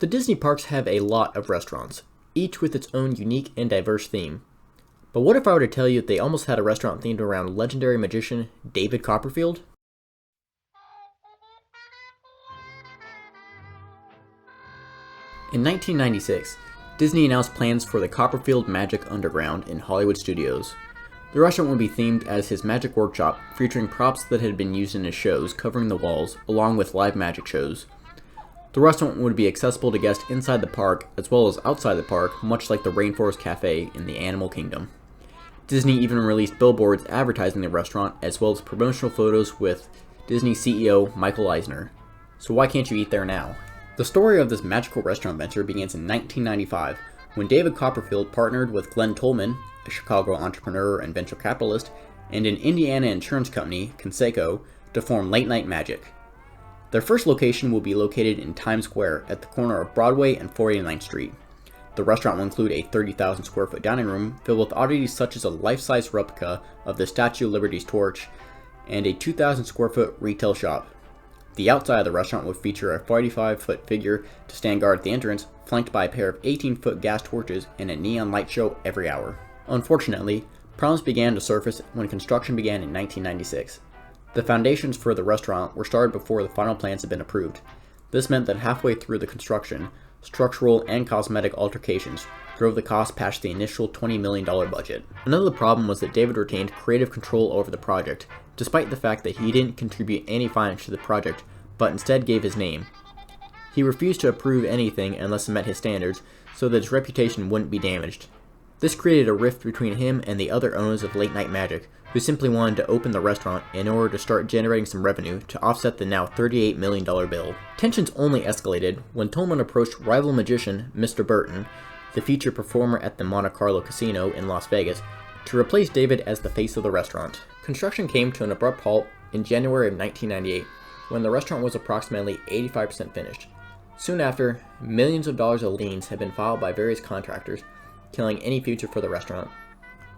The Disney parks have a lot of restaurants, each with its own unique and diverse theme. But what if I were to tell you that they almost had a restaurant themed around legendary magician David Copperfield? In 1996, Disney announced plans for the Copperfield Magic Underground in Hollywood Studios. The restaurant would be themed as his magic workshop, featuring props that had been used in his shows covering the walls, along with live magic shows. The restaurant would be accessible to guests inside the park as well as outside the park, much like the Rainforest Cafe in the Animal Kingdom. Disney even released billboards advertising the restaurant as well as promotional photos with Disney CEO Michael Eisner. So why can't you eat there now? The story of this magical restaurant venture begins in 1995 when David Copperfield partnered with Glenn Tolman, a Chicago entrepreneur and venture capitalist, and an Indiana insurance company, Conseco, to form Late Night Magic. Their first location will be located in Times Square at the corner of Broadway and 489th Street. The restaurant will include a 30,000 square foot dining room filled with oddities such as a life-size replica of the Statue of Liberty's torch and a 2,000 square foot retail shop. The outside of the restaurant would feature a 45-foot figure to stand guard at the entrance, flanked by a pair of 18-foot gas torches and a neon light show every hour. Unfortunately, problems began to surface when construction began in 1996. The foundations for the restaurant were started before the final plans had been approved. This meant that halfway through the construction, structural and cosmetic altercations drove the cost past the initial $20 million budget. Another problem was that David retained creative control over the project, despite the fact that he didn't contribute any finance to the project, but instead gave his name. He refused to approve anything unless it met his standards, so that his reputation wouldn't be damaged. This created a rift between him and the other owners of Late Night Magic, who simply wanted to open the restaurant in order to start generating some revenue to offset the now $38 million bill. Tensions only escalated when Tolman approached rival magician Mr. Burton, the featured performer at the Monte Carlo Casino in Las Vegas, to replace David as the face of the restaurant. Construction came to an abrupt halt in January of 1998, when the restaurant was approximately 85% finished. Soon after, millions of dollars of liens had been filed by various contractors, killing any future for the restaurant.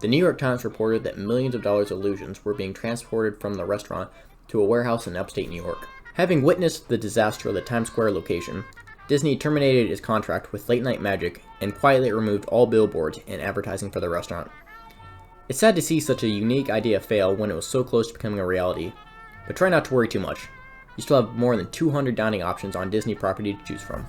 The New York Times reported that millions of dollars of illusions were being transported from the restaurant to a warehouse in upstate New York. Having witnessed the disaster of the Times Square location, Disney terminated its contract with Late Night Magic and quietly removed all billboards and advertising for the restaurant. It's sad to see such a unique idea fail when it was so close to becoming a reality, but try not to worry too much. You still have more than 200 dining options on Disney property to choose from.